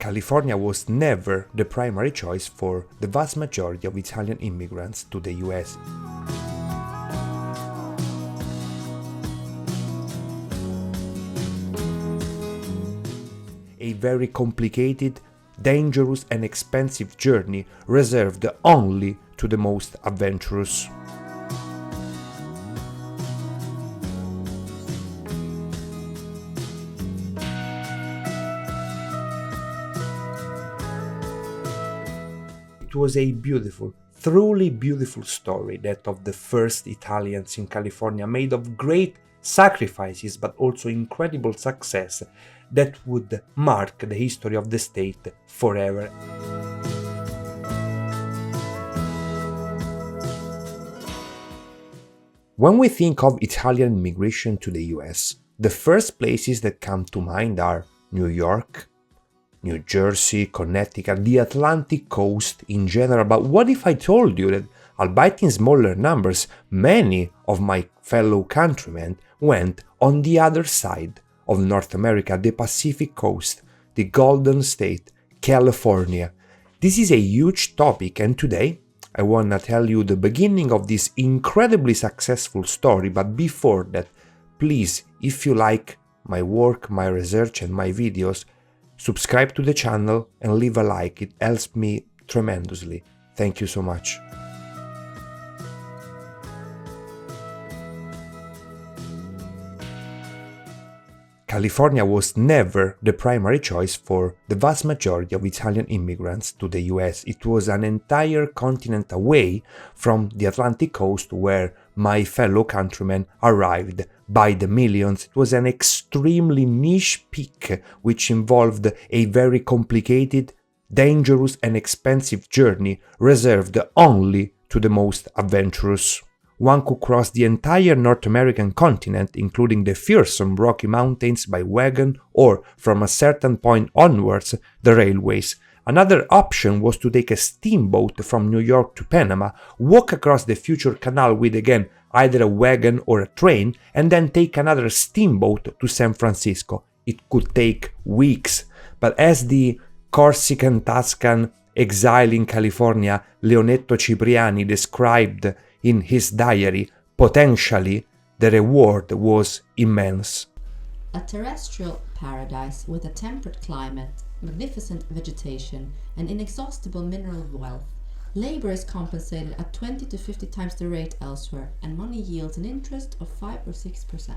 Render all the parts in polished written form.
California was never the primary choice for the vast majority of Italian immigrants to the US. A very complicated, dangerous and expensive journey reserved only to the most adventurous. It was a beautiful, truly beautiful story, that of the first Italians in California, made of great sacrifices but also incredible success that would mark the history of the state forever. When we think of Italian immigration to the US, the first places that come to mind are New York, New Jersey, Connecticut, the Atlantic coast in general. But what if I told you that, albeit in smaller numbers, many of my fellow countrymen went on the other side of North America, the Pacific coast, the Golden State, California? This is a huge topic, and today I want to tell you the beginning of this incredibly successful story. But before that, please, if you like my work, my research and my videos, subscribe to the channel and leave a like. It helps me tremendously. Thank you so much. California was never the primary choice for the vast majority of Italian immigrants to the US. It was an entire continent away from the Atlantic coast where my fellow countrymen arrived by the millions. It was an extremely niche peak which involved a very complicated, dangerous and expensive journey reserved only to the most adventurous. One could cross the entire North American continent, including the fearsome Rocky Mountains, by wagon or, from a certain point onwards, the railways. Another option was to take a steamboat from New York to Panama, walk across the future canal with, again, either a wagon or a train, and then take another steamboat to San Francisco. It could take weeks, but as the Corsican Tuscan exile in California, Leonetto Cipriani, described in his diary, potentially the reward was immense. A terrestrial paradise with a temperate climate, magnificent vegetation, and inexhaustible mineral wealth. Labor is compensated at 20 to 50 times the rate elsewhere, and money yields an interest of 5 or 6%.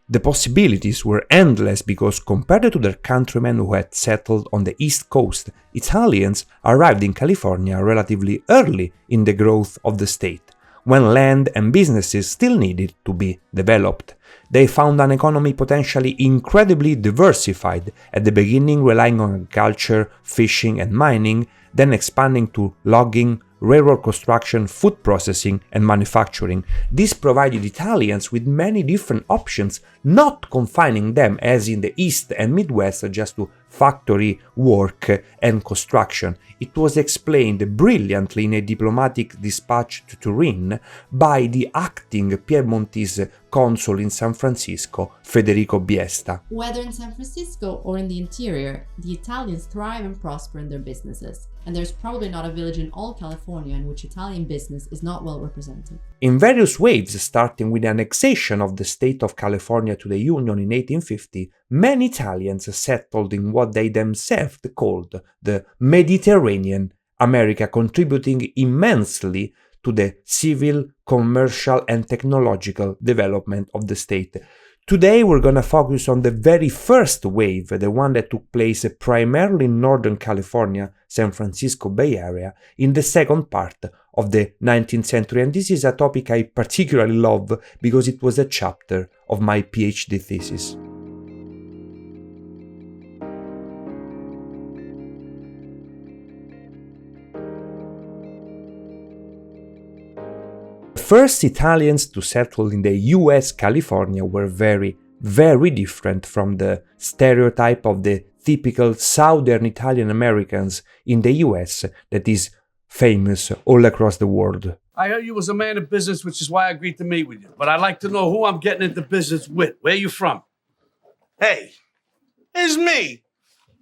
The possibilities were endless because, compared to their countrymen who had settled on the East Coast, Italians arrived in California relatively early in the growth of the state, when land and businesses still needed to be developed. They found an economy potentially incredibly diversified, at the beginning relying on agriculture, fishing and mining, then expanding to logging, railroad construction, food processing and manufacturing. This provided Italians with many different options, not confining them, as in the East and Midwest, just to factory work and construction. It was explained brilliantly in a diplomatic dispatch to Turin by the acting Piedmontese consul in San Francisco, Federico Biesta. Whether in San Francisco or in the interior, the Italians thrive and prosper in their businesses, and there's probably not a village in all California in which Italian business is not well represented. In various waves, starting with the annexation of the state of California to the Union in 1850, many Italians settled in what they themselves called the Mediterranean America, contributing immensely to the civil, commercial and technological development of the state. Today we're gonna focus on the very first wave, the one that took place primarily in Northern California, San Francisco Bay Area, in the second part of the 19th century, and this is a topic I particularly love because it was a chapter of my Ph.D. thesis. The first Italians to settle in the US California were very, very different from the stereotype of the typical Southern Italian Americans in the US that is famous all across the world. I heard you was a man of business, which is why I agreed to meet with you. But I'd like to know who I'm getting into business with. Where you from? Hey, it's me.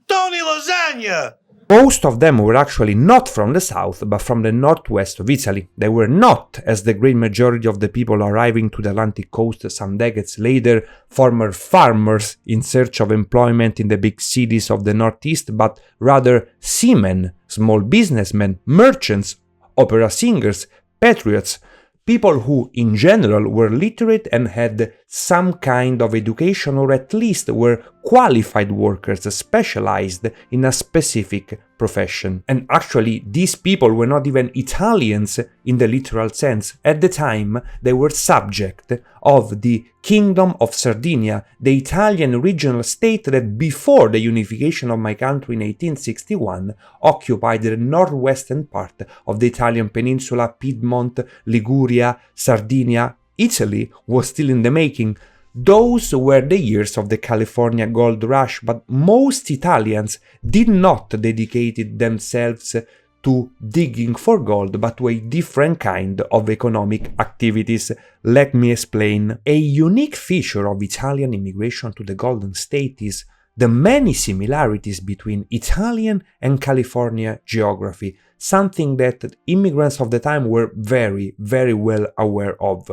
Tony Lasagna! Most of them were actually not from the south, but from the northwest of Italy. They were not, as the great majority of the people arriving to the Atlantic coast some decades later, former farmers in search of employment in the big cities of the northeast, but rather seamen, small businessmen, merchants, opera singers, patriots, people who in general were literate and had some kind of education, or at least were qualified workers specialized in a specific profession. And actually, these people were not even Italians in the literal sense. At the time, they were subject of the Kingdom of Sardinia, the Italian regional state that before the unification of my country in 1861 occupied the northwestern part of the Italian peninsula, Piedmont, Liguria, Sardinia. Italy was still in the making. Those were the years of the California gold rush, but most Italians did not dedicate themselves to digging for gold, but to a different kind of economic activities. Let me explain. A unique feature of Italian immigration to the Golden State is the many similarities between Italian and California geography, something that immigrants of the time were very, very well aware of.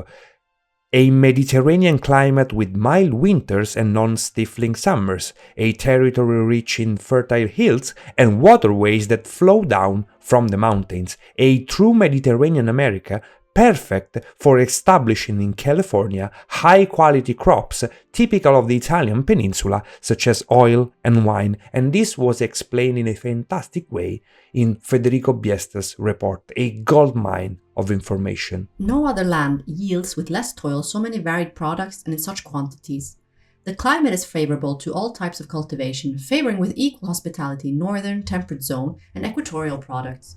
A Mediterranean climate with mild winters and non-stifling summers, a territory rich in fertile hills and waterways that flow down from the mountains, a true Mediterranean America perfect for establishing in California high-quality crops typical of the Italian peninsula, such as oil and wine, and this was explained in a fantastic way in Federico Biesta's report, a goldmine of information. No other land yields with less toil so many varied products and in such quantities. The climate is favorable to all types of cultivation, favoring with equal hospitality northern, temperate zone, and equatorial products.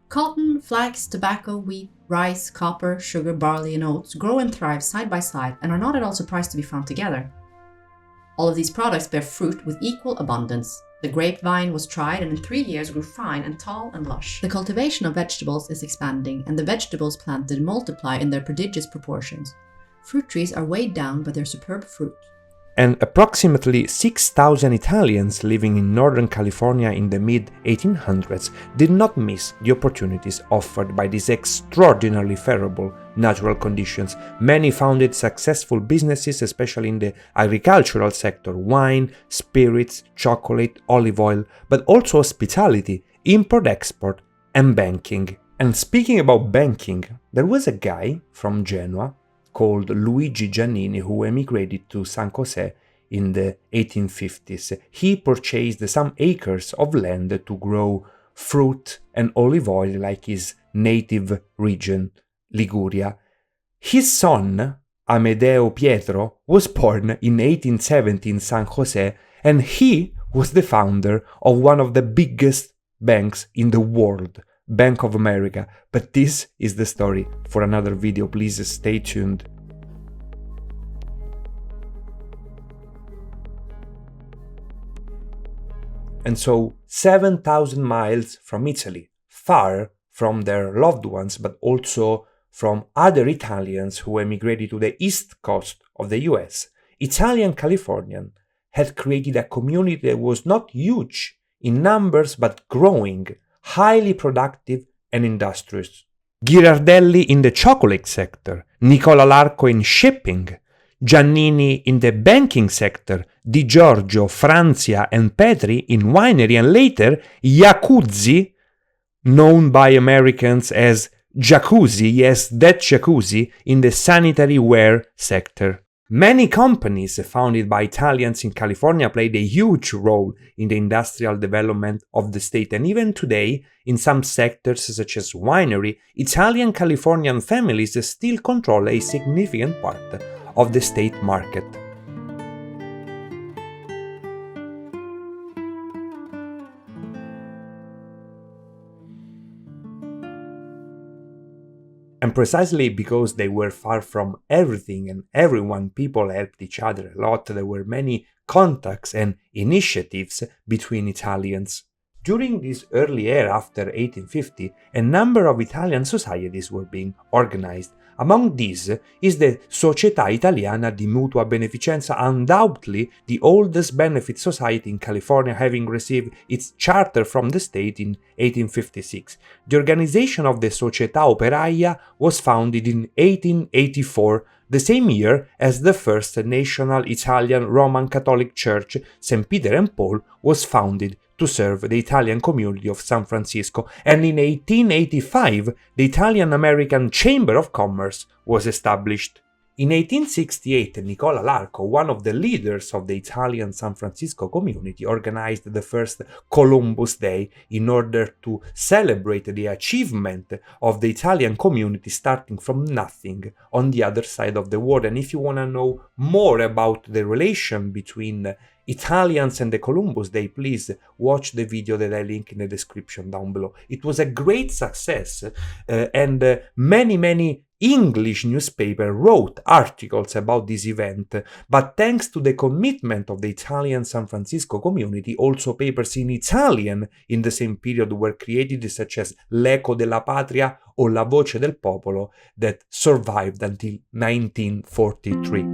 Cotton, flax, tobacco, wheat, rice, copper, sugar, barley, and oats grow and thrive side by side and are not at all surprised to be found together. All of these products bear fruit with equal abundance. The grapevine was tried and in 3 years grew fine and tall and lush. The cultivation of vegetables is expanding, and the vegetables planted multiply in their prodigious proportions. Fruit trees are weighed down by their superb fruit. And approximately 6,000 Italians living in Northern California in the mid-1800s did not miss the opportunities offered by these extraordinarily favorable natural conditions. Many founded successful businesses, especially in the agricultural sector: wine, spirits, chocolate, olive oil, but also hospitality, import-export, and banking. And speaking about banking, there was a guy from Genoa called Luigi Giannini who emigrated to San Jose in the 1850s. He purchased some acres of land to grow fruit and olive oil like his native region, Liguria. His son, Amedeo Pietro, was born in 1870 in San Jose, and he was the founder of one of the biggest banks in the world, Bank of America. But this is the story for another video. Please stay tuned. And so 7,000 miles from Italy, far from their loved ones, but also from other Italians who emigrated to the east coast of the US, Italian Californian had created a community that was not huge in numbers but growing, highly productive and industrious. Ghirardelli in the chocolate sector, Nicola Larco in shipping, Giannini in the banking sector, Di Giorgio, Franzia and Petri in winery, and later Iacuzzi, known by Americans as Jacuzzi, yes, that Jacuzzi, in the sanitary ware sector. Many companies founded by Italians in California played a huge role in the industrial development of the state, and even today, in some sectors such as winery, Italian Californian families still control a significant part of the state market. And precisely because they were far from everything and everyone, people helped each other a lot. There were many contacts and initiatives between Italians. During this early era after 1850, a number of Italian societies were being organized. Among these is the Società Italiana di Mutua Beneficenza, undoubtedly the oldest benefit society in California, having received its charter from the state in 1856. The organization of the Società Operaia was founded in 1884, the same year as the first national Italian Roman Catholic Church, St. Peter and Paul, was founded to serve the Italian community of San Francisco, and in 1885 the Italian-American Chamber of Commerce was established. In 1868, Nicola Larco, one of the leaders of the Italian San Francisco community, organized the first Columbus Day in order to celebrate the achievement of the Italian community starting from nothing on the other side of the world. And if you want to know more about the relation between Italians and the Columbus Day, please watch the video that I link in the description down below. It was a great success, and many English newspapers wrote articles about this event, but thanks to the commitment of the Italian San Francisco community, also papers in Italian in the same period were created, such as L'Eco della Patria or La Voce del Popolo, that survived until 1943.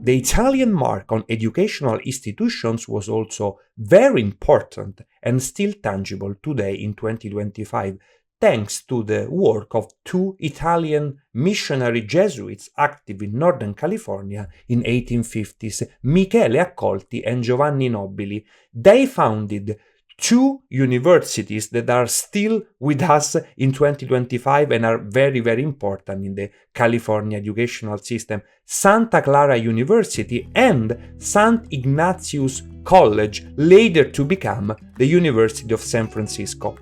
The Italian mark on educational institutions was also very important and still tangible today in 2025, thanks to the work of two Italian missionary Jesuits active in Northern California in 1850s, Michele Accolti and Giovanni Nobili. They founded two universities that are still with us in 2025 and are very important in the California educational system: Santa Clara University and St. Ignatius College, later to become the University of San Francisco.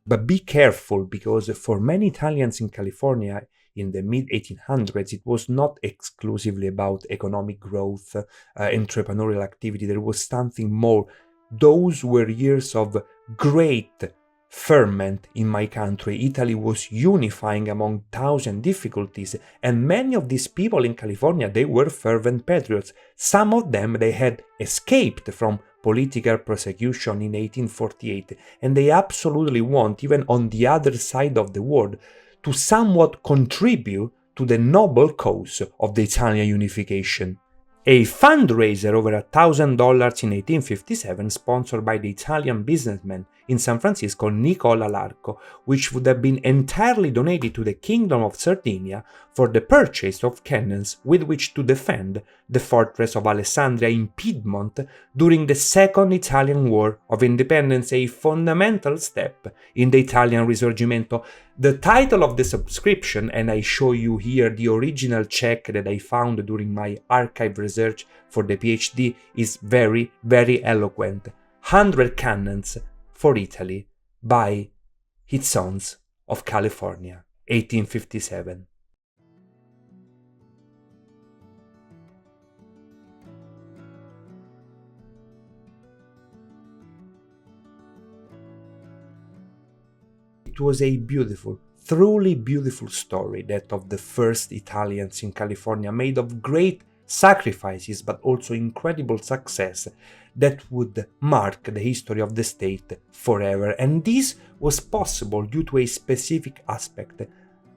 But be careful, because for many Italians in California in the mid-1800s, it was not exclusively about economic growth, entrepreneurial activity. There was something more. Those were years of great ferment in my country. Italy was unifying among thousand difficulties, and many of these people in California, they were fervent patriots. Some of them, they had escaped from political persecution in 1848, and they absolutely want, even on the other side of the world, to somewhat contribute to the noble cause of the Italian unification. A fundraiser over $1,000 in 1857, sponsored by the Italian businessman in San Francisco, Nicola Larco, which would have been entirely donated to the Kingdom of Sardinia for the purchase of cannons with which to defend the fortress of Alessandria in Piedmont during the Second Italian War of Independence, a fundamental step in the Italian Risorgimento. The title of the subscription, and I show you here the original check that I found during my archive research for the Ph.D., is very eloquent. 100 cannons for Italy by its Sons of California, 1857. It was a beautiful, truly beautiful story, that of the first Italians in California, made of great sacrifices but also incredible success that would mark the history of the state forever. And this was possible due to a specific aspect: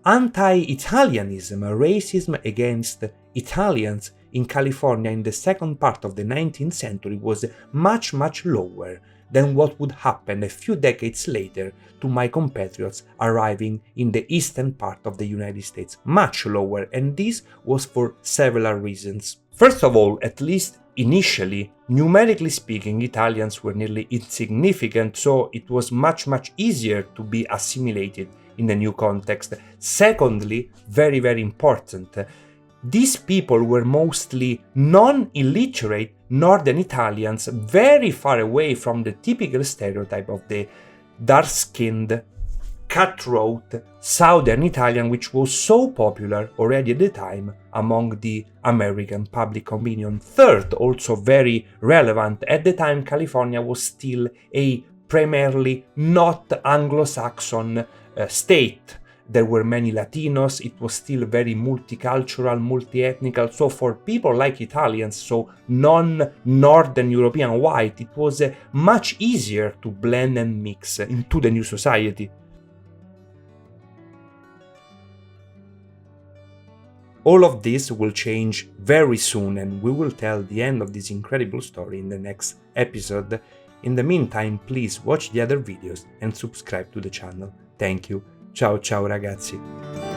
anti-Italianism, racism against Italians in California in the second part of the 19th century was much lower than what would happen a few decades later to my compatriots arriving in the eastern part of the United States. Much lower, and this was for several reasons. First of all, at least initially, numerically speaking, Italians were nearly insignificant, so it was much easier to be assimilated in the new context. Secondly, very important, these people were mostly non-illiterate Northern Italians, very far away from the typical stereotype of the dark-skinned cutthroat Southern Italian, which was so popular already at the time among the American public opinion. Third, also very relevant, at the time California was still a primarily not Anglo-Saxon state. There were many Latinos, it was still very multicultural, multi-ethnical, so for people like Italians, so non-Northern European white, it was much easier to blend and mix into the new society. All of this will change very soon, and we will tell the end of this incredible story in the next episode. In the meantime, please watch the other videos and subscribe to the channel. Thank you. Ciao ciao ragazzi.